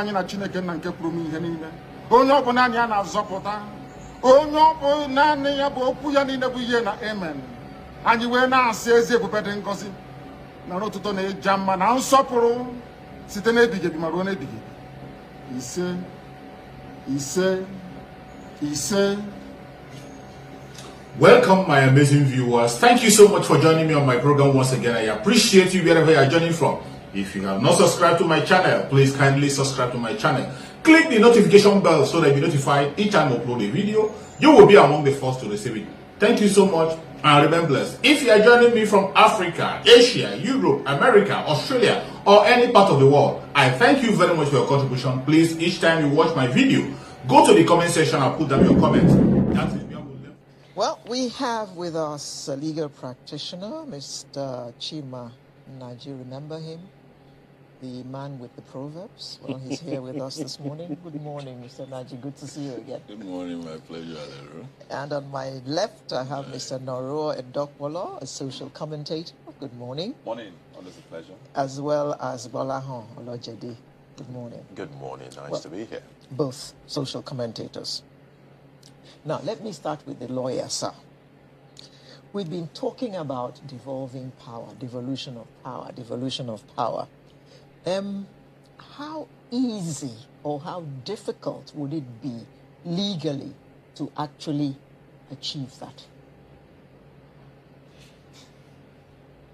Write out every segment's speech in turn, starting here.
anyị na Chineke nna nke pụrụ ihe niile. Onye ọ bụ naanị ya na-azọpụta. Onye ọ bụ naanị ya bụ okwu ya niile bụ ihe na amen. Anyị wee na-asị ezi ebube dị ngọzi na n'ụtụtụ na ịja mma na nsọpụrụ site n'ebighị ebi ma ruo n'ebighị ebi. Ise, ise, ise. Welcome, my amazing viewers. Thank you so much for joining me on my program once again. I appreciate you wherever you are joining from. If you have not subscribed to my channel, please kindly subscribe to my channel. Click the notification bell so that you're notified each time I upload a video. You will be among the first to receive it. Thank you so much and remain blessed. If you are joining me from Africa, Asia, Europe, America, Australia, or any part of the world, I thank you very much for your contribution. Please, each time you watch my video, go to the comment section and put down your comments. That's it. Well, we have with us a legal practitioner, Mr. Chima Naji. Remember him? The man with the proverbs. Well, he's here with us this morning. Good morning, Mr. Naji. Good to see you again. Good morning, my pleasure, Alero. And on my left, I have Mr. Noro Edokwola, a social commentator. Good morning. Morning. Always a pleasure. As well as Bolahon Olojede. Good morning. Good morning. Nice to be here. Both social commentators. Now, let me start with the lawyer, sir. We've been talking about devolving power, devolution of power, devolution of power. How easy or how difficult would it be legally to actually achieve that?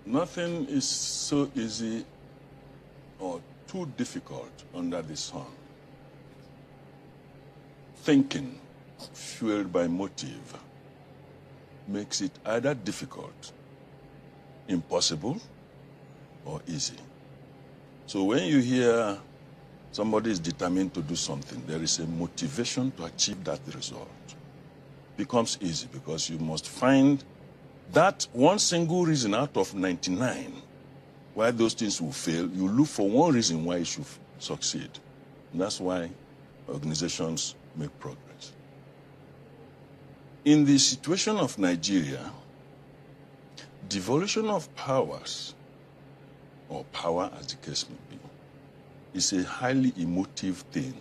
Nothing is so easy or too difficult under the sun. Thinking fueled by motive makes it either difficult, impossible, or easy. So when you hear somebody is determined to do something, there is a motivation to achieve that result. It becomes easy because you must find that one single reason out of 99 why those things will fail. You look for one reason why it should succeed. And that's why organizations make progress. In the situation of Nigeria, devolution of powers, or power as the case may be, is a highly emotive thing.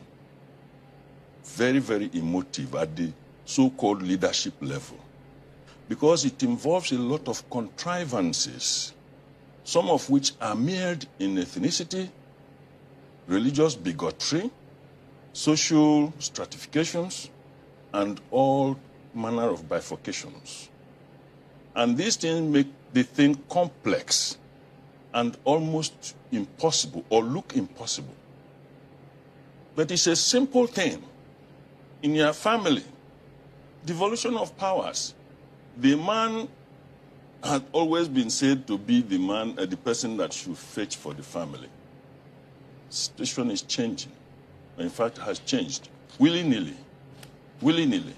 Very, very emotive at the so-called leadership level. Because it involves a lot of contrivances, some of which are mirrored in ethnicity, religious bigotry, social stratifications, and all manner of bifurcations. And these things make the thing complex and almost impossible, or look impossible. But it's a simple thing. In your family, devolution of powers. The man had always been said to be the man, the person that should fetch for the family. Situation is changing. In fact, has changed willy-nilly, willy-nilly.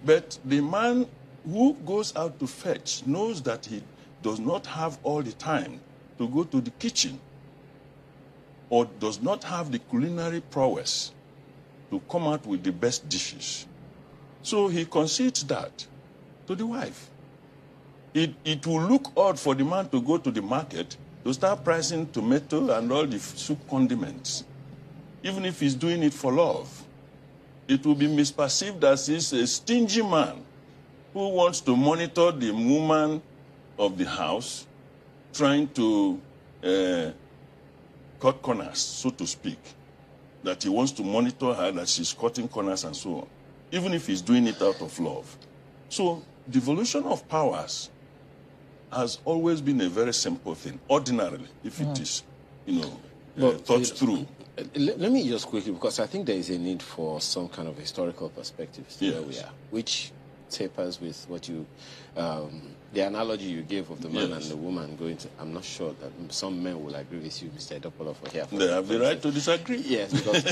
But the man who goes out to fetch knows that he does not have all the time to go to the kitchen, or does not have the culinary prowess to come out with the best dishes. So he concedes that to the wife. It will look odd for the man to go to the market to start pricing tomato and all the soup condiments, even if he's doing it for love. It will be misperceived as he's a stingy man who wants to monitor the woman of the house, trying to cut corners, so to speak. That he wants to monitor her, that she's cutting corners and so on, even if he's doing it out of love. So devolution of powers has always been a very simple thing, ordinarily, if it is, thought through. Let me just quickly, because I think there is a need for some kind of historical perspective to where we are, which tapers with what you, the analogy you gave of the man and the woman going to, I'm not sure that some men will agree with you, Mr. Edokwola, for here. They have the right to disagree. Yes, because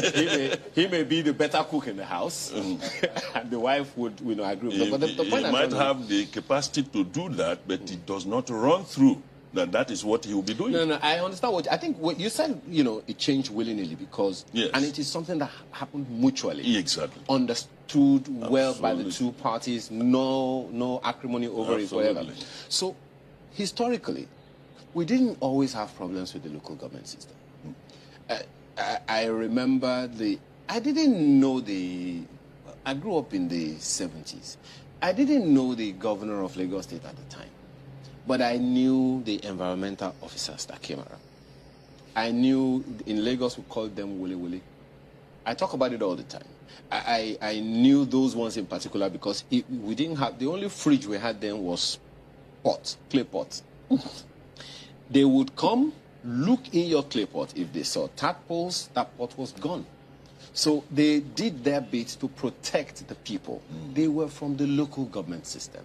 he may be the better cook in the house, and the wife would agree with him. But the point he might have the capacity to do that, but it does not run through that is what he will be doing. No, I understand I think what you said, it changed willy-nilly because, and it is something that happened mutually. Exactly. Understood well by the two parties, no acrimony over it, whatever. So, historically, we didn't always have problems with the local government system. I remember I didn't know I grew up in the 70s. I didn't know the governor of Lagos State at the time, but I knew the environmental officers that came around. I knew in Lagos we called them Wole Wole. I talk about it all the time. I knew those ones in particular because we didn't have, the only fridge we had then was clay pot. They would come, look in your clay pot. If they saw tadpoles, that pot was gone. So they did their bit to protect the people. They were from the local government system.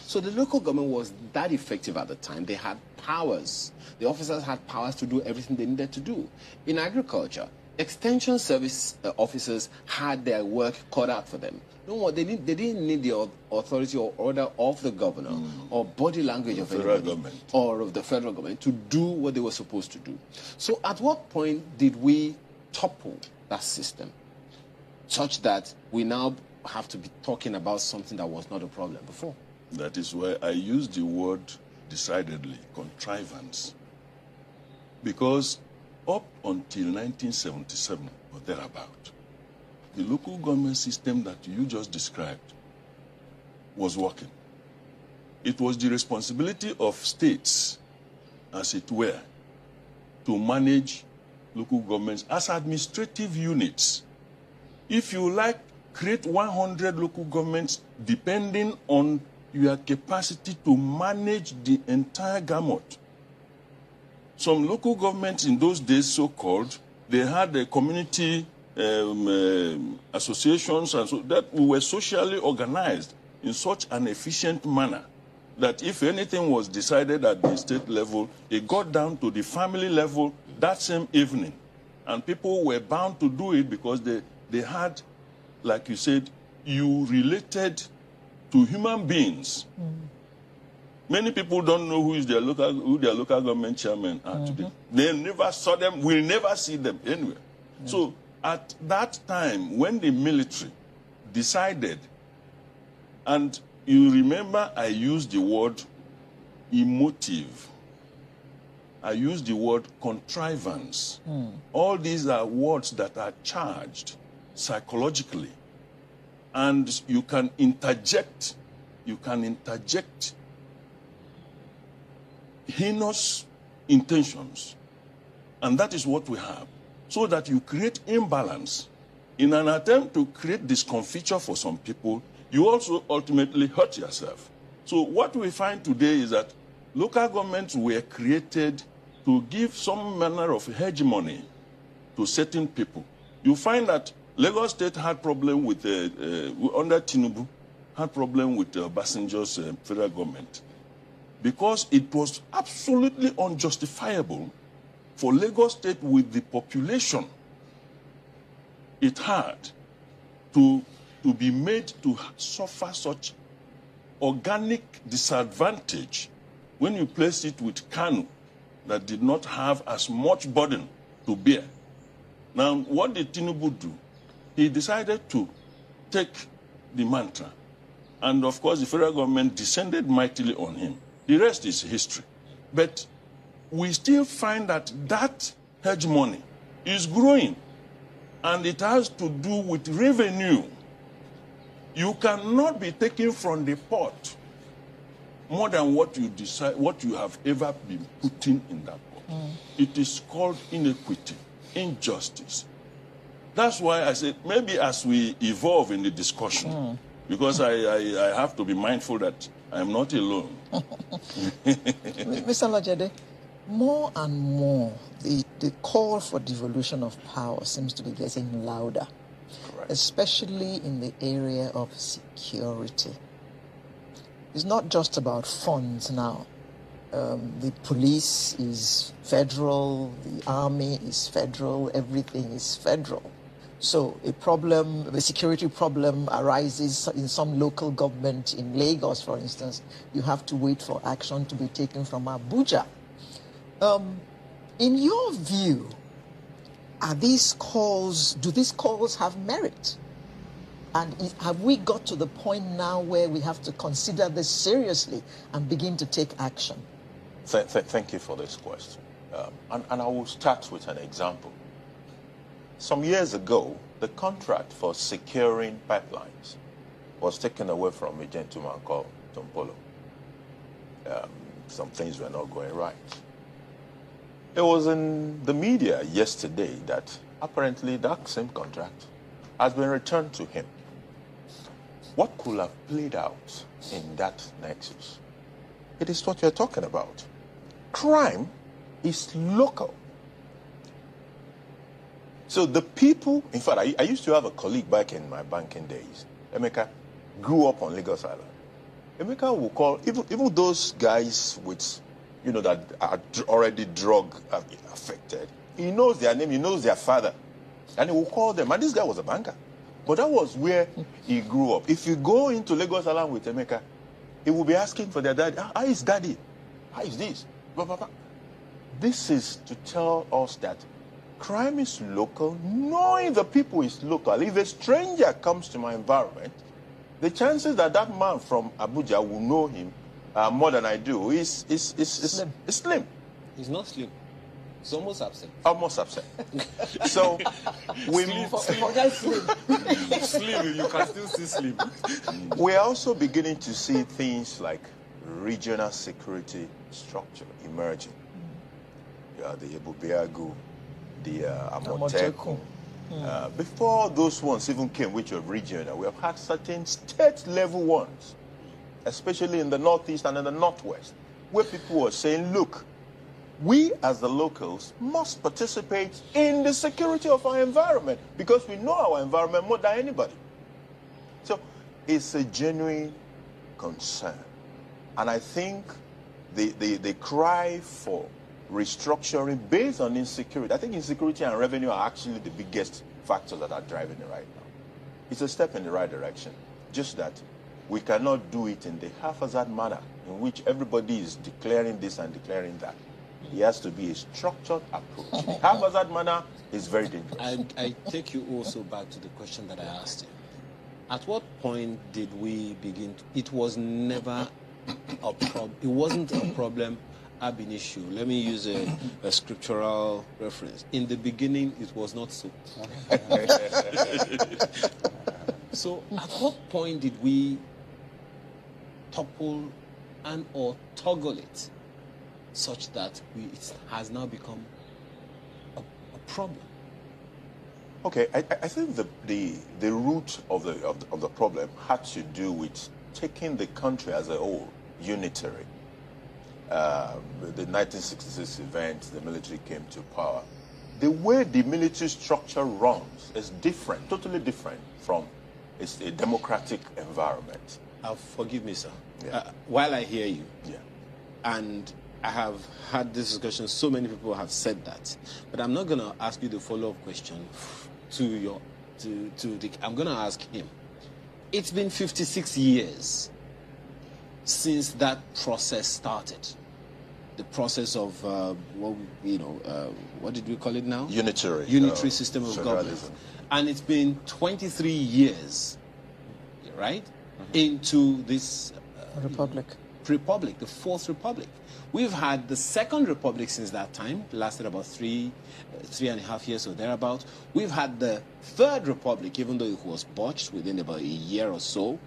So the local government was that effective at the time. They had powers. The officers had powers to do everything they needed to do. In agriculture, extension service officers had their work cut out for them. You know what? They didn't need the authority or order of the governor or body language of anybody or of the federal government to do what they were supposed to do. So at what point did we topple that system such that we now have to be talking about something that was not a problem before? That is why I use the word decidedly, contrivance. Because up until 1977 or thereabout, the local government system that you just described was working. It was the responsibility of states, as it were, to manage local governments as administrative units. If you like, create 100 local governments depending on your capacity to manage the entire gamut. Some local governments in those days, so-called, they had a community associations and so that were socially organized in such an efficient manner that if anything was decided at the state level, it got down to the family level that same evening. And people were bound to do it because they had, like you said, you related to human beings. Many people don't know who their local government chairman are today. They never saw them, will never see them anywhere. So at that time, when the military decided, and you remember I used the word emotive, I used the word contrivance. All these are words that are charged psychologically. And you can interject heinous intentions. And that is what we have. So that you create imbalance. In an attempt to create discomfiture for some people, you also ultimately hurt yourself. So what we find today is that local governments were created to give some manner of hegemony to certain people. You find that Lagos State had problem with, under Tinubu, had problem with Obasanjo's federal government because it was absolutely unjustifiable for Lagos State with the population it had to be made to suffer such organic disadvantage when you place it with Kanu that did not have as much burden to bear. Now, what did Tinubu do? He decided to take the mantra. And of course, the federal government descended mightily on him. The rest is history. But we still find that that hegemony is growing. And it has to do with revenue. You cannot be taking from the pot more than what you decide, what you have ever been putting in that pot. It is called inequity, injustice. That's why I said maybe as we evolve in the discussion, because I have to be mindful that I'm not alone. Mr. Lajede, more and more, the call for devolution of power seems to be getting louder, especially in the area of security. It's not just about funds now. The police is federal, the army is federal, everything is federal. So a security problem arises in some local government in Lagos, for instance. You have to wait for action to be taken from Abuja. In your view, do these calls have merit? And have we got to the point now where we have to consider this seriously and begin to take action? Thank you for this question. And I will start with an example. some years ago, the contract for securing pipelines was taken away from a gentleman called Tompolo. Some things were not going right. It was in the media yesterday that apparently that same contract has been returned to him. What could have played out in that nexus? It is what you're talking about. Crime is local. So the people, in fact, I used to have a colleague back in my banking days. Emeka grew up on Lagos Island. Emeka will call, even those guys with, that are already drug affected, he knows their name, he knows their father. And he will call them. And this guy was a banker. But that was where he grew up. If you go into Lagos Island with Emeka, he will be asking for their daddy. How is daddy? How is this? Blah, blah, blah. This is to tell us that crime is local. Knowing the people is local. If a stranger comes to my environment, the chances that that man from Abuja will know him more than I do is slim. He's not slim. It's almost absent. Almost absent. So we slim, you can still see slim. We're also beginning to see things like regional security structure emerging. Yeah, the Ebubiagu, the Amoteku. Before those ones even came, which were regional, we have had certain state-level ones, especially in the northeast and in the northwest, where people were saying, look, we as the locals must participate in the security of our environment because we know our environment more than anybody. So it's a genuine concern. And I think the cry for restructuring based on insecurity, I think insecurity and revenue are actually the biggest factors that are driving it right now. It's a step in the right direction, just that we cannot do it in the haphazard manner in which everybody is declaring this and declaring that. It has to be a structured approach. Haphazard manner is very dangerous. And I take you also back to the question that I asked you. At what point did we begin to, it was never a problem, it wasn't a problem ab initio. Let me use a scriptural reference. In the beginning, it was not so. So at what point did we topple and or toggle it such that it has now become a problem? Okay, I think the root of the problem had to do with taking the country as a whole unitary. The 1966 event, the military came to power. The way the military structure runs is different, totally different from a democratic environment. Forgive me, sir. Yeah. While I hear you, Yeah. and I have had this discussion, so many people have said that, but I'm not going to ask you the follow-up question I'm going to ask him. It's been 56 years since that process started. The process of what did we call it now? Unitary system of government. And it's been 23 years, right, into this Republic, the Fourth Republic. We've had the Second Republic since that time, lasted about three and a half years or thereabout. We've had the Third Republic, even though it was botched within about a year or so.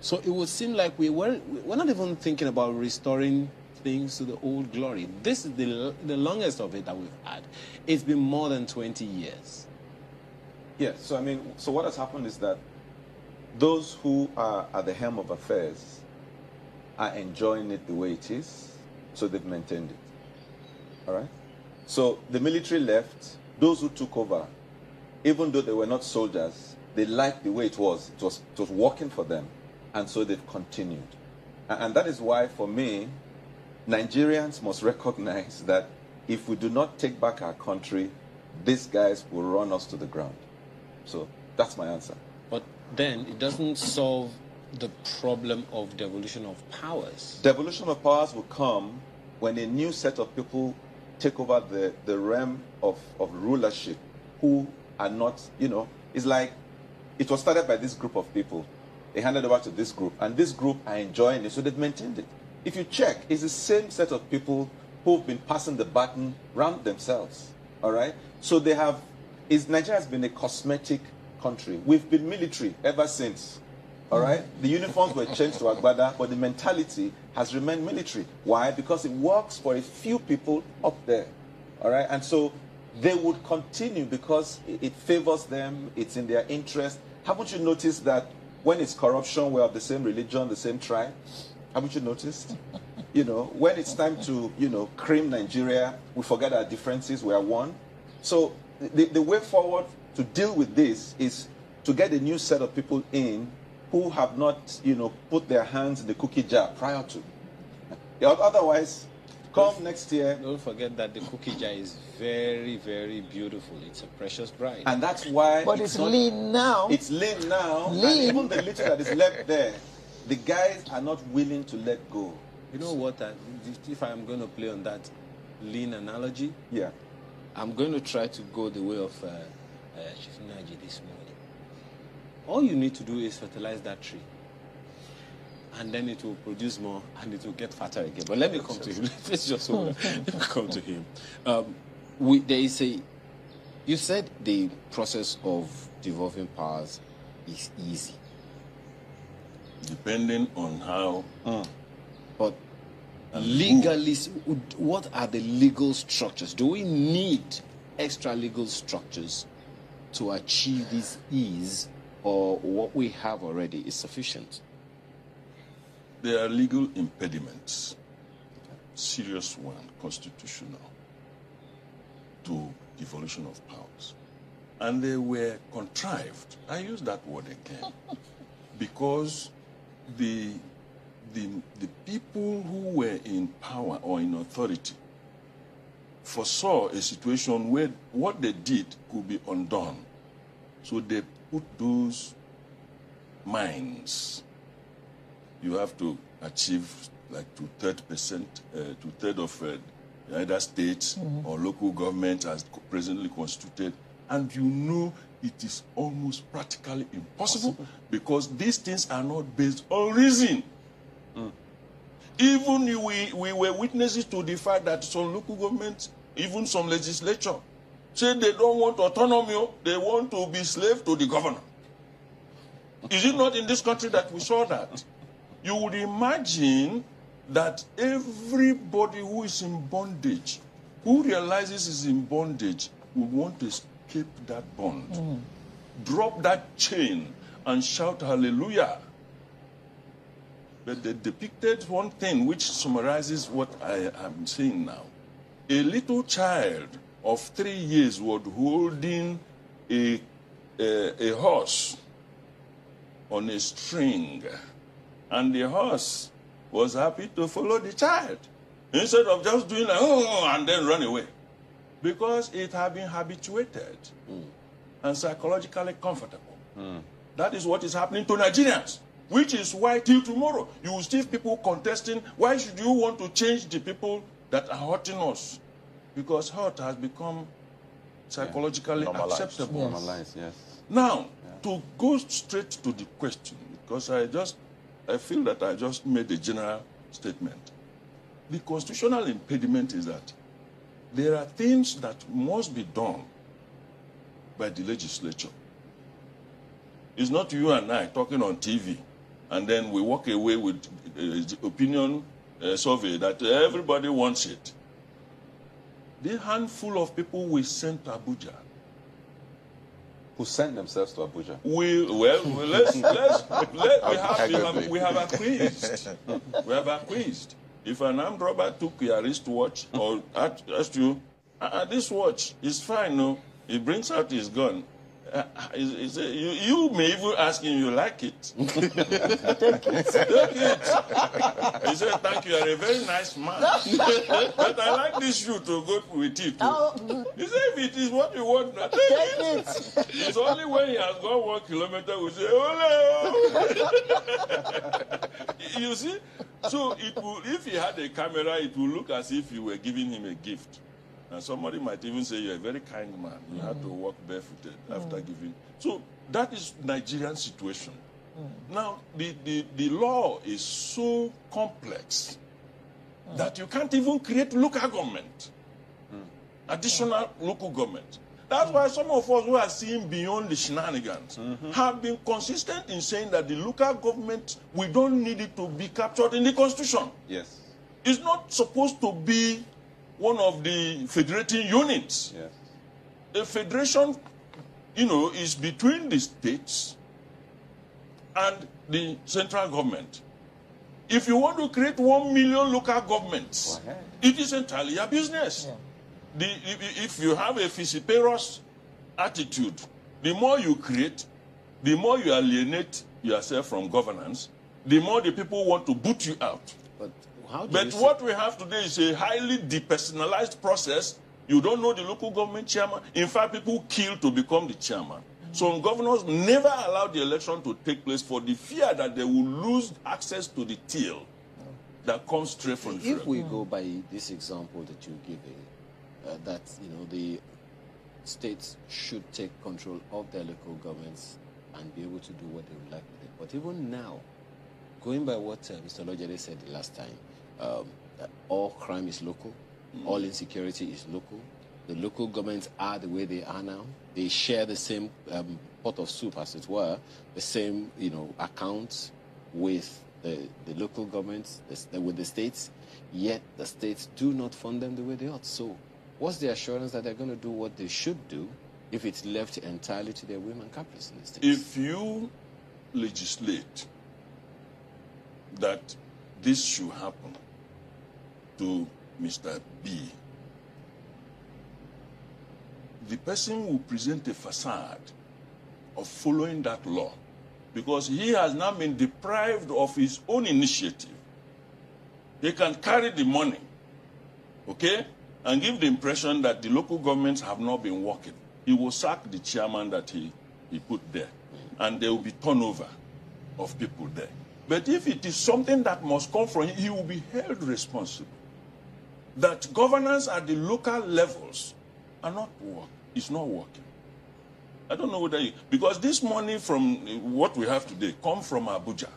So it would seem like we're not even thinking about restoring things to the old glory. This is the longest of it that we've had. It's been more than 20 years. Yes, so what has happened is that those who are at the helm of affairs are enjoying it the way it is, so they've maintained it. All right? So the military left, those who took over, even though they were not soldiers, they liked the way it was. It was working for them, and so they've continued. And that is why, for me, Nigerians must recognize that if we do not take back our country, these guys will run us to the ground. So that's my answer. But then it doesn't solve the problem of devolution of powers. Devolution of powers will come when a new set of people take over the realm of rulership who are not, it's like it was started by this group of people. They handed over to this group, and this group are enjoying it, so they've maintained it. If you check, it's the same set of people who've been passing the baton round themselves, all right? So they have is Nigeria has been a cosmetic country. We've been military ever since. All right? The uniforms were changed to Agbada, but the mentality has remained military. Why? Because it works for a few people up there. All right? And so they would continue because it favors them, it's in their interest. Haven't you noticed that when it's corruption, we're of the same religion, the same tribe? Haven't you noticed? You know, when it's time to, you know, cream Nigeria, we forget our differences, we are one. So the way forward to deal with this is to get a new set of people in who have not, you know, put their hands in the cookie jar prior to. Otherwise, come next year. Don't forget that the cookie jar is very, very beautiful. It's a precious bride. And that's why. But it's lean now. It's lean now. Lean. And even the little that is left there, the guys are not willing to let go. You know what? If I'm going to play on that lean analogy, Yeah. I'm going to try to go the way of Chief Naji this morning. All you need to do is fertilize that tree. And then it will produce more and it will get fatter again. But let me come to him. Let's just hold on. Let me come to him. There is you said the process of devolving powers is easy. Depending on how. But legally, what are the legal structures? Do we need extra legal structures to achieve this ease, or what we have already is sufficient? There are legal impediments, serious one, constitutional, to devolution of powers. And they were contrived. I use that word again. Because the people who were in power or in authority foresaw a situation where what they did could be undone. So they put those minds. You have to achieve like two-thirds of either states or local governments as presently constituted. And you know it is almost practically impossible because these things are not based on reason. Even we were witnesses to the fact that some local governments, even some legislature, say they don't want autonomy, they want to be slave to the governor. Is it not in this country that we saw that? You would imagine that everybody who is in bondage, who realizes is in bondage, would want to escape that bond, drop that chain, and shout hallelujah. But they depicted one thing which summarizes what I am saying now. A little child of 3 years was holding a horse on a string, and the horse was happy to follow the child instead of just doing like, oh, and then run away, because it had been habituated and psychologically comfortable. That is what is happening to Nigerians, which is why till tomorrow you will see people contesting, why should you want to change the people that are hurting us? Because hurt has become psychologically acceptable. Yes. Normalized, yes. Now, to go straight to the question, because I feel that I just made a general statement. The constitutional impediment is that there are things that must be done by the legislature. It's not you and I talking on TV, and then we walk away with opinion survey that everybody wants it. The handful of people we sent to Abuja, Who sent themselves to Abuja? We have acquiesced. We have acquiesced. If an armed robber took your wristwatch or asked you, this watch is fine, no? He brings out his gun. You may even ask him, you like it? Take it. He said, thank you, you're a very nice man. But I like this shoe to go with it. He said, if it is what you want, take it. It's only when he has gone 1 kilometer we say, oh no. You see? So if he had a camera, it will look as if you were giving him a gift. And somebody might even say, you're a very kind man. You had to walk barefooted after giving. So that is Nigerian situation. Now, the law is so complex that you can't even create local government, additional local government. That's why some of us who are seeing beyond the shenanigans have been consistent in saying that the local government, we don't need it to be captured in the Constitution. Yes. It's not supposed to be one of the federating units. Yes. A federation, you know, is between the states and the central government. If you want to create 1 million local governments, Go ahead. it is entirely your business. If you have a vociferous attitude, the more you create, the more you alienate yourself from governance, the more the people want to boot you out. But how do But what we have today is a highly depersonalized process. You don't know the local government chairman. In fact, people kill to become the chairman. Some governors never allow the election to take place for the fear that they will lose access to the till that comes straight from the If we go by this example that you give, that the states should take control of their local governments and be able to do what they would like with it. But even now, going by what Mr. Lojede said the last time, that all crime is local, all insecurity is local. The local governments are the way they are now. They share the same pot of soup, as it were, the same accounts with the local governments, with the states. Yet the states do not fund them the way they ought. So, what's the assurance that they're going to do what they should do if it's left entirely to their whim and caprice in the states? If you legislate that this should happen to Mr. B, the person will present a facade of following that law because he has now been deprived of his own initiative. He can carry the money, okay, and give the impression that the local governments have not been working. He will sack the chairman that he put there, and there will be turnover of people there. But if it is something that must come from him, he will be held responsible. That governance at the local levels are not working. It's not working. I don't know whether because this money from what we have today come from Abuja,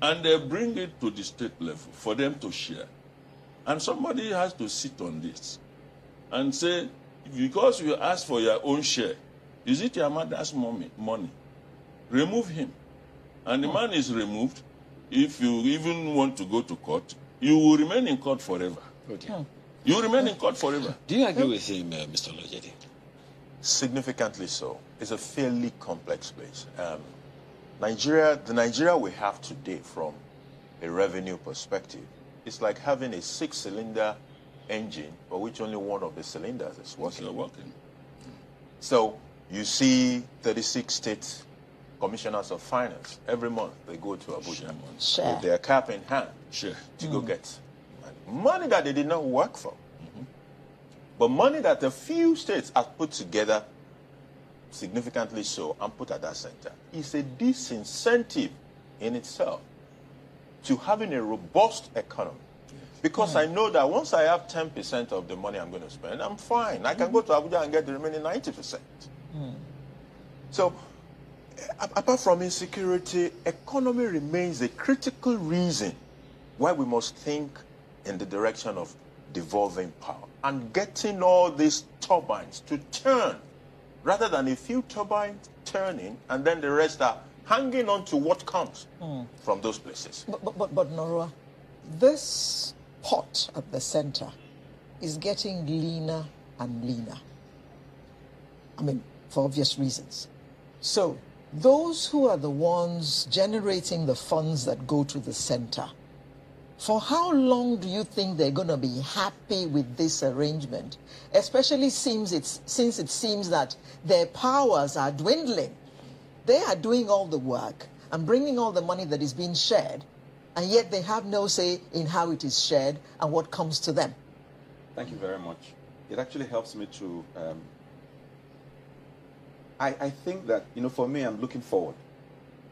and they bring it to the state level for them to share. And somebody has to sit on this and say, because you ask for your own share, is it your mother's money? Remove him. And the man is removed. If you even want to go to court, you will remain in court forever. You remain in court forever. Do you agree with him, Mr. Lojede? Significantly so. It's a fairly complex place. The Nigeria we have today from a revenue perspective, it's like having a 6-cylinder engine for which only one of the cylinders is working. So you see 36 state commissioners of finance. Every month they go to Abuja with their cap in hand to go get money that they did not work for. But money that a few states have put together, significantly so, and put at that center, is a disincentive in itself to having a robust economy. Because I know that once I have 10% of the money I'm going to spend, I'm fine. I can go to Abuja and get the remaining 90%. So, apart from insecurity, economy remains a critical reason why we must think in the direction of devolving power and getting all these turbines to turn rather than a few turbines turning and then the rest are hanging on to what comes from those places. But Norua, this pot at the center is getting leaner and leaner. I mean, for obvious reasons. So those who are the ones generating the funds that go to the center, for how long do you think they're going to be happy with this arrangement? Especially since it seems that their powers are dwindling. They are doing all the work and bringing all the money that is being shared, and yet they have no say in how it is shared and what comes to them. Thank you very much. It actually helps me to... I think that, for me, I'm looking forward.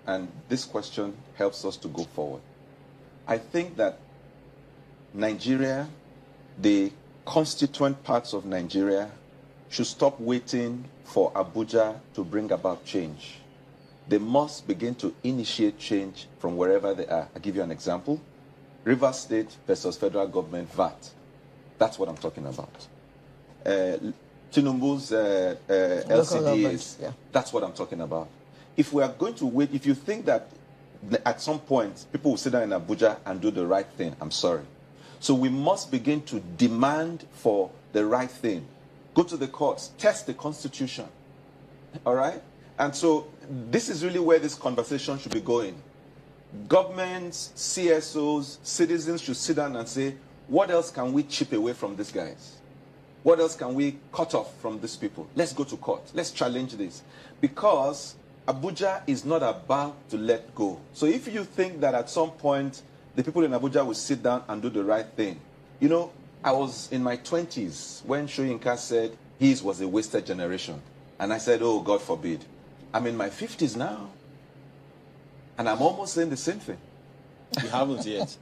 And this question helps us to go forward. I think that Nigeria, the constituent parts of Nigeria, should stop waiting for Abuja to bring about change. They must begin to initiate change from wherever they are. I'll give you an example. Rivers State versus federal government VAT. That's what I'm talking about. Tinubu's LCDs. Yeah. That's what I'm talking about. If we are going to wait, if you think that at some point people will sit down in Abuja and do the right thing, I'm sorry. So we must begin to demand for the right thing. Go to the courts, test the Constitution. All right? And so this is really where this conversation should be going. Governments, CSOs, citizens should sit down and say, what else can we chip away from these guys? What else can we cut off from these people? Let's go to court. Let's challenge this. Because Abuja is not about to let go. So if you think that at some point the people in Abuja will sit down and do the right thing. You know, I was in my 20s when Soyinka said his was a wasted generation. And I said, oh, God forbid. I'm in my 50s now. And I'm almost saying the same thing. You haven't yet.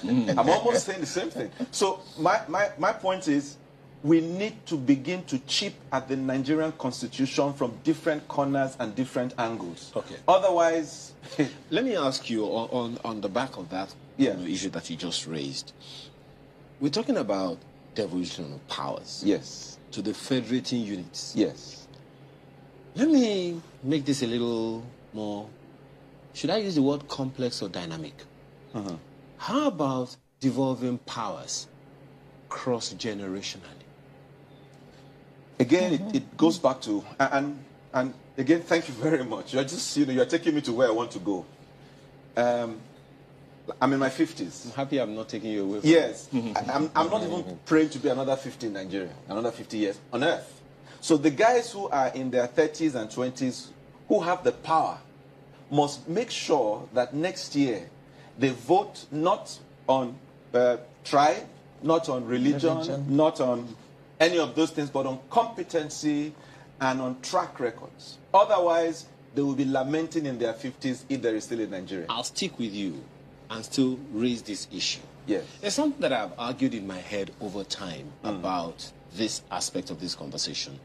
I'm almost saying the same thing. So my point is, we need to begin to chip at the Nigerian constitution from different corners and different angles. Okay. Otherwise... Let me ask you on the back of that issue that you just raised. We're talking about devolution of powers. Yes. To the federating units. Yes. Let me make this a little more... Should I use the word complex or dynamic? How about devolving powers cross-generationally? Again, it goes back to, and again, thank you very much. You're just, you're taking me to where I want to go. I'm in my 50s. I'm happy I'm not taking you away from Yes. I'm not even praying to be another 50 in Nigeria, another 50 years on earth. So the guys who are in their 30s and 20s, who have the power, must make sure that next year they vote not on tribe, not on religion, not on any of those things, but on competency and on track records. Otherwise, they will be lamenting in their 50s if there is still in Nigeria. I'll stick with you and still raise this issue. Yes. There's something that I've argued in my head over time about this aspect of this conversation.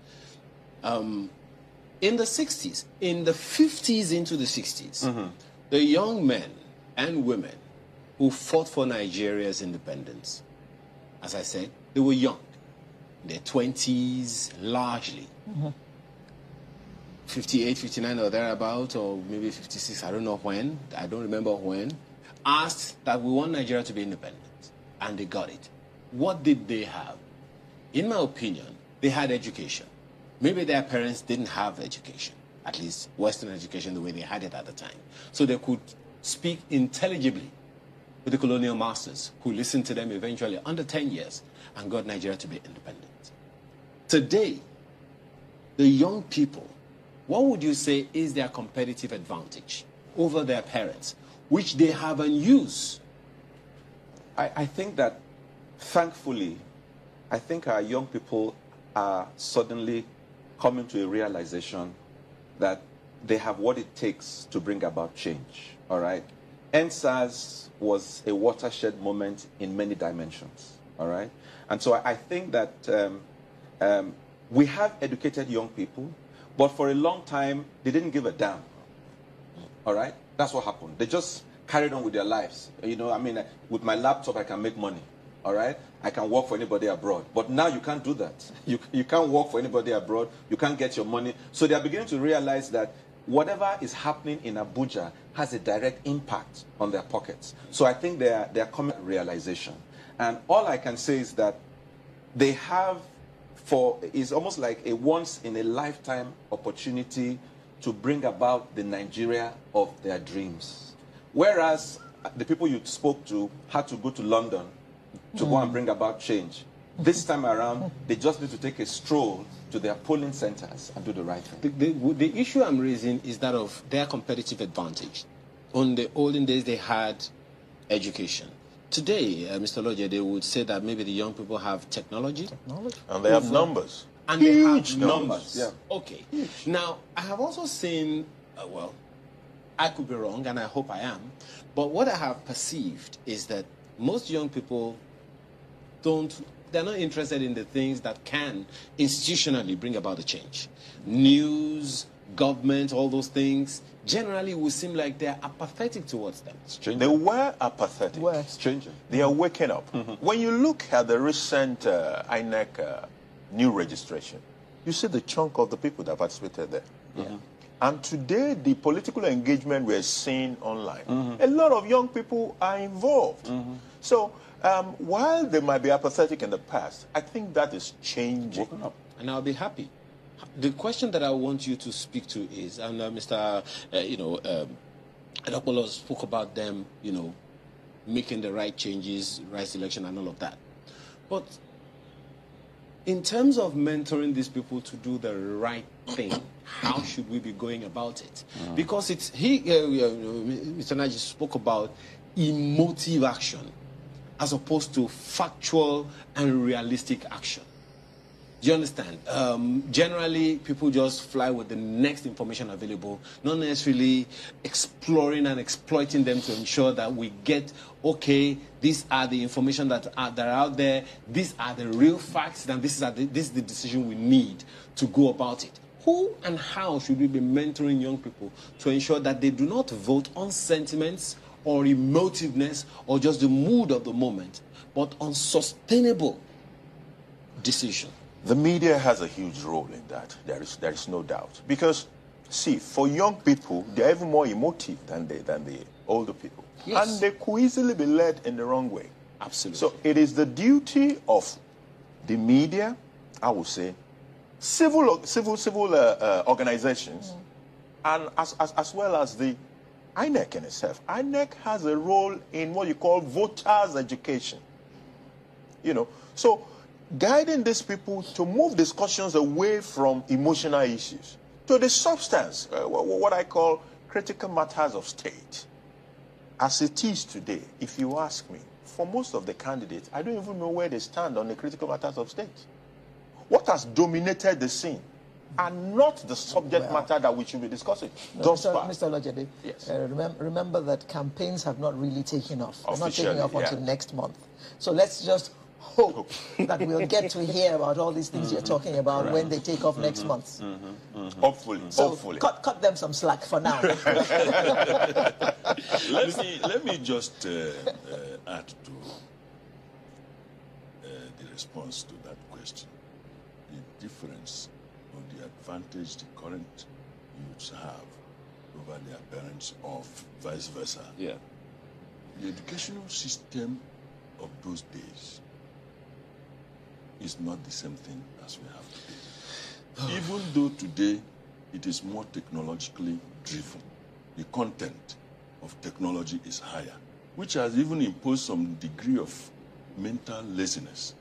In the 60s, in the 50s into the 60s, the young men and women who fought for Nigeria's independence, as I said, they were young. Their 20s largely. 58, 59 or thereabout, or maybe 56, I don't know when, I don't remember when, asked that we want Nigeria to be independent. And they got it. What did they have? In my opinion, they had education. Maybe their parents didn't have education, at least Western education the way they had it at the time. So they could speak intelligibly with the colonial masters who listened to them eventually under 10 years and got Nigeria to be independent. Today, the young people, what would you say is their competitive advantage over their parents, which they haven't used? I think that, thankfully, I think our young people are suddenly coming to a realization that they have what it takes to bring about change, all right? NSAS was a watershed moment in many dimensions, all right? And so I think that we have educated young people, but for a long time, they didn't give a damn, all right? That's what happened. They just carried on with their lives. You know, I mean, with my laptop, I can make money, all right? I can work for anybody abroad. But now you can't do that. You can't work for anybody abroad. You can't get your money. So they are beginning to realize that whatever is happening in Abuja has a direct impact on their pockets. So I think they are coming to realization. And all I can say is that they have, it's almost like a once-in-a-lifetime opportunity to bring about the Nigeria of their dreams. Whereas the people you spoke to had to go to London to go and bring about change. This time around, they just need to take a stroll to their polling centers and do the right thing. The issue I'm raising is that of their competitive advantage. On the olden days, they had education. Today, Mr. Lodge, they would say that maybe the young people have technology. And they have numbers. And Huge they have numbers. Yeah. Okay. Now, I have also seen, well, I could be wrong, and I hope I am, but what I have perceived is that most young people they're not interested in the things that can institutionally bring about the change. News, government, all those things, generally will seem like they're apathetic towards them. They were apathetic. It's changing. They are waking up. When you look at the recent INEC new registration, you see the chunk of the people that participated there. And today, the political engagement we're seeing online, a lot of young people are involved. So while they might be apathetic in the past, I think that is changing. And I'll be happy. The question that I want you to speak to is, and Mr. Adopolo spoke about them, making the right changes, right selection, and all of that. But in terms of mentoring these people to do the right thing, how should we be going about it? Because Mr. Naji spoke about emotive action as opposed to factual and realistic action. Do you understand? Generally, people just fly with the next information available, not necessarily exploring and exploiting them to ensure that we get, okay, these are the information that are out there, these are the real facts, and this is the decision we need to go about it. Who and how should we be mentoring young people to ensure that they do not vote on sentiments or emotiveness or just the mood of the moment, but on sustainable decision? The media has a huge role in that. There is no doubt. Because, see, for young people, they're even more emotive than the older people. Yes. And they could easily be led in the wrong way. Absolutely. So it is the duty of the media, I would say, civil organizations, and as well as the INEC in itself. INEC has a role in what you call voters' education. So guiding these people to move discussions away from emotional issues to the substance, what I call critical matters of state. As it is today, if you ask me, for most of the candidates, I don't even know where they stand on the critical matters of state. What has dominated the scene and not the subject matter that we should be discussing. No, Mr. Olajede, yes. Remember that campaigns have not really taken off. They're not Officially, taking off until next month. So let's just hope that we'll get to hear about all these things you're talking about when they take off next month. Hopefully, So hopefully. cut them some slack for now. Let me just add to the response to that question. The difference or the advantage the current youths have over their parents or vice versa. Yeah. The educational system of those days is not the same thing as we have today. Even though today it is more technologically driven, the content of technology is higher, which has even imposed some degree of mental laziness.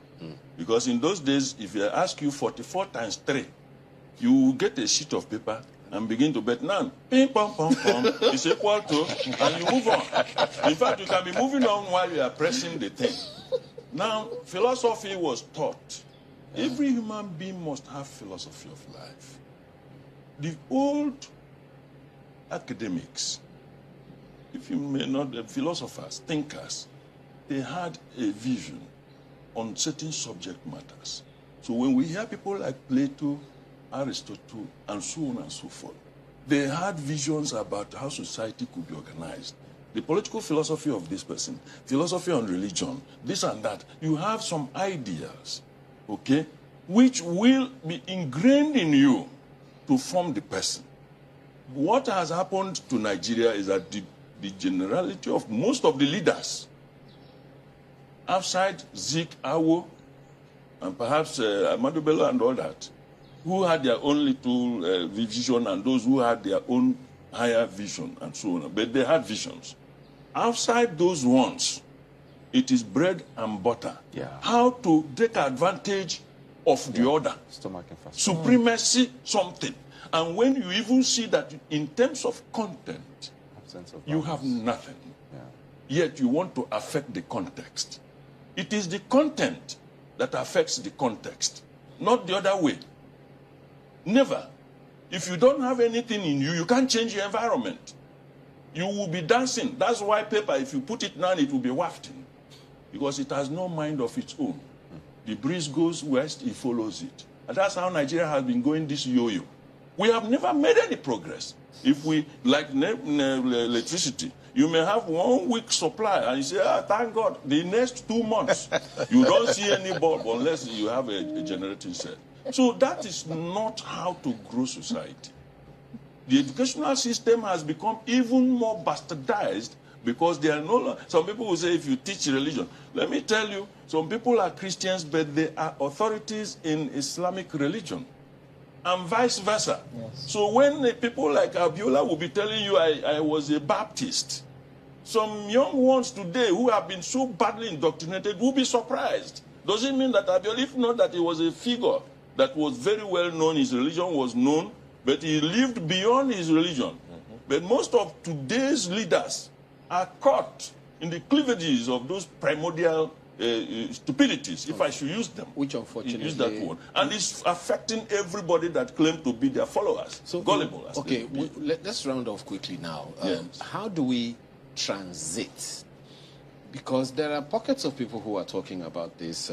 Because in those days, if I ask you 44 times 3, you will get a sheet of paper and begin to bet now. Ping, pong, pong, pong is equal to, and you move on. In fact, you can be moving on while you are pressing the thing. Now, philosophy was taught. Every human being must have philosophy of life. The old academics, if you may not, philosophers, thinkers, they had a vision on certain subject matters. So when we hear people like Plato, Aristotle, and so on and so forth, they had visions about how society could be organized. The political philosophy of this person, philosophy on religion, this and that. You have some ideas, okay, which will be ingrained in you to form the person. What has happened to Nigeria is that the generality of most of the leaders, outside Zeke, Awo, and perhaps Ahmadu Bello and all that, who had their own little vision, and those who had their own higher vision and so on, but they had visions. Outside those ones, it is bread and butter. Yeah. How to take advantage of the other. Stomach and fast. Supremacy, something. And when you even see that in terms of content, you have nothing. Yeah. Yet you want to affect the context. It is the content that affects the context, not the other way. Never. If you don't have anything in you, you can't change your environment. You will be dancing. That's why paper, if you put it down, it will be wafting. Because it has no mind of its own. The breeze goes west, it follows it. And that's how Nigeria has been going this yo-yo. We have never made any progress. If we, like electricity, you may have 1 week supply and you say, thank God, the next 2 months, you don't see any bulb unless you have a generating set. So that is not how to grow society. The educational system has become even more bastardized because they are no longer. Some people will say if you teach religion. Let me tell you, some people are Christians, but they are authorities in Islamic religion. And vice versa. Yes. So when people like Abiola will be telling you I was a Baptist, some young ones today who have been so badly indoctrinated will be surprised. Does it mean that Abiola, if not that he was a figure that was very well known, his religion was known, but he lived beyond his religion. But most of today's leaders are caught in the cleavages of those primordial stupidities, if I should use them. Which unfortunately... Use that word. And it's affecting everybody that claims to be their followers. So gullible. Okay, let's round off quickly now. Yes. How do we transit? Because there are pockets of people who are talking about this.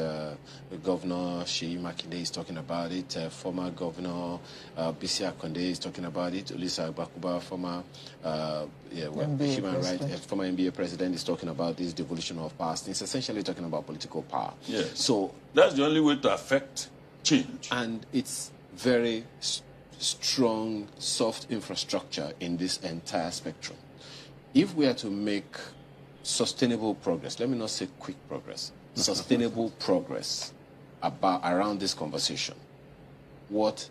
Governor Sheyi Makinde is talking about it. Former Governor Bisi Akonde is talking about it. Olisa Bakuba, former former NBA president, is talking about this devolution of power. It's essentially talking about political power. Yes. So that's the only way to affect change. And it's very strong, soft infrastructure in this entire spectrum. If we are to make sustainable progress, let me not say quick progress, sustainable progress around this conversation, what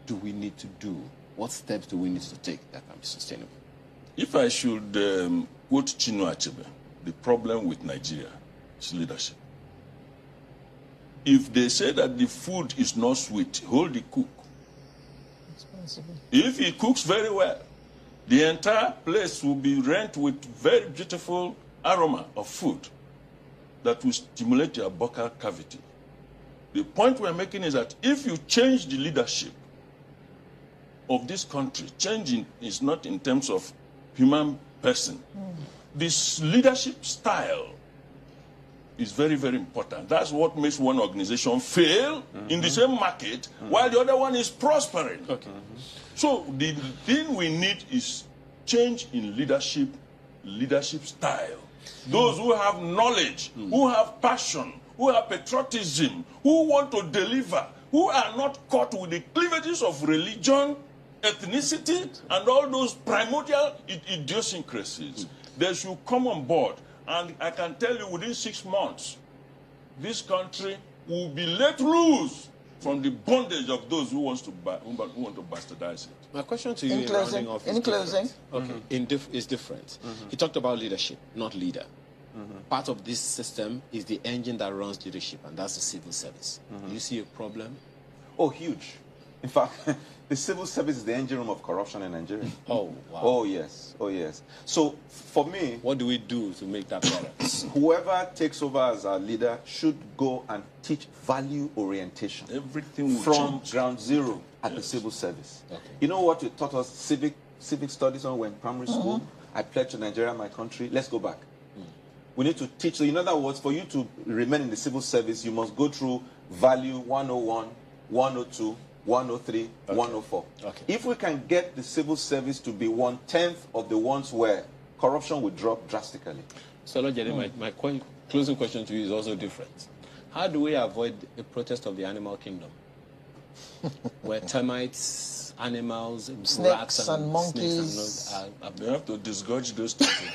do we need to do? What steps do we need to take that can be sustainable? If I should quote Chinua Achebe, the problem with Nigeria is leadership. If they say that the food is not sweet, hold the cook. If he cooks very well, the entire place will be rent with very beautiful aroma of food that will stimulate your buccal cavity. The point we're making is that if you change the leadership of this country, changing is not in terms of human person. This leadership style is very, very important. That's what makes one organization fail in the same market while the other one is prospering. Okay. So the thing we need is change in leadership style. Those who have knowledge, who have passion, who have patriotism, who want to deliver, who are not caught with the cleavages of religion, ethnicity, and all those primordial idiosyncrasies. They should come on board. And I can tell you within 6 months, this country will be let loose from the bondage of those who want to bastardize it. My question to you In closing, is different. He talked about leadership, not leader. Part of this system is the engine that runs leadership, and that's the civil service. Do you see a problem? Oh, huge. In fact, the civil service is the engine room of corruption in Nigeria. Oh, wow. Oh, yes. Oh, yes. So, for me... What do we do to make that better? Whoever takes over as our leader should go and teach value orientation. Everything will from change. ground zero at the civil service. Okay. You know what we taught us civic studies on when primary school? I pledged to Nigeria, my country. Let's go back. We need to teach. So in other words, for you to remain in the civil service, you must go through value 101, 102, 103, 104. Okay. If we can get the civil service to be 1/10 of the ones where corruption will drop drastically. So, my closing question to you is also different. How do we avoid a protest of the animal kingdom? Where termites, animals, rats, and monkeys. You have to disgorge those people.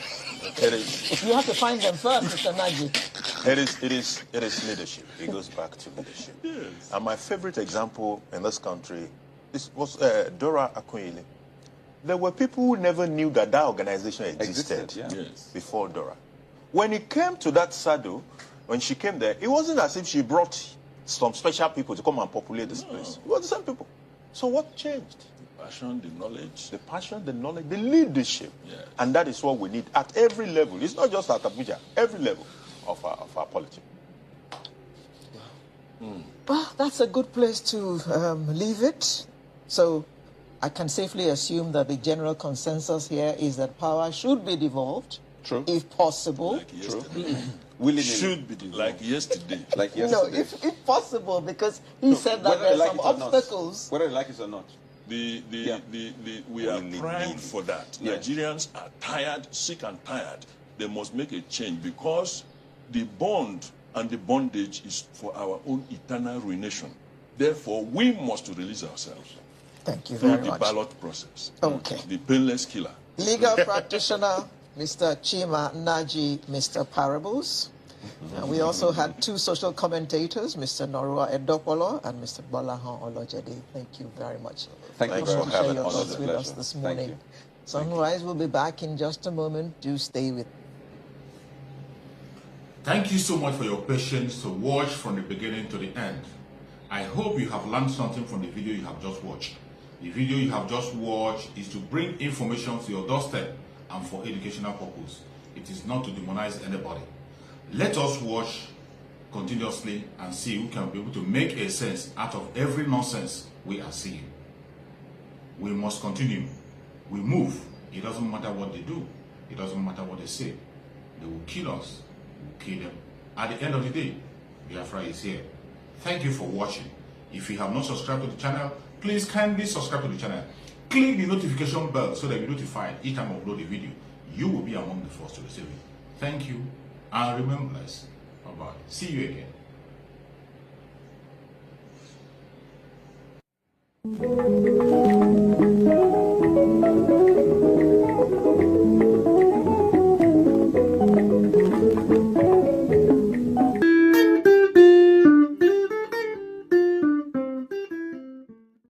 You have to find them first, Mr. Nagy. It is leadership. It goes back to leadership. Yes. And my favorite example in this country was Dora Akunyili. There were people who never knew that organization existed Yes. before Dora. When it came to that saddle, when she came there, it wasn't as if she brought some special people to come and populate this place. It was the same people. So what changed? The passion, the knowledge. The passion, the knowledge, the leadership. Yes. And that is what we need at every level. It's not just at Abuja, every level of our politics. Well, that's a good place to leave it. So I can safely assume that the general consensus here is that power should be devolved, True. if possible. Like yesterday. Should be like yesterday. Like No, yesterday. if possible, because he said that Whether there they are like some it or not. obstacles. Whether they like it or not. We We are need primed it. for that. Yeah. Nigerians are tired, sick and tired. They must make a change because the bond and the bondage is for our own eternal ruination. Therefore, we must release ourselves Thank you through very the much. ballot process. Okay. The painless killer. Legal practitioner, Mr. Chima Naji, Mr. Parables. And we also had two social commentators, Mr. Norua Edopolo and Mr. Bolahan Olojede. Thank you very much. Thank you for for sharing having your us. thoughts with us Pleasure. this Thank morning. you. Sunrise will be back in just a moment. Do stay with. Thank you so much for your patience to watch from the beginning to the end. I hope you have learned something from the video you have just watched. The video you have just watched is to bring information to your doorstep and for educational purpose. It is not to demonize anybody. Let us watch continuously and see who can be able to make a sense out of every nonsense we are seeing. We must continue. We move. It doesn't matter what they do. It doesn't matter what they say. They will kill us. We will kill them. At the end of the day, Biafra is here. Thank you for watching. If you have not subscribed to the channel, please kindly subscribe to the channel. Click the notification bell so that you're notified each time I upload a video. You will be among the first to receive it. Thank you, and remember this. Bye-bye. See you again.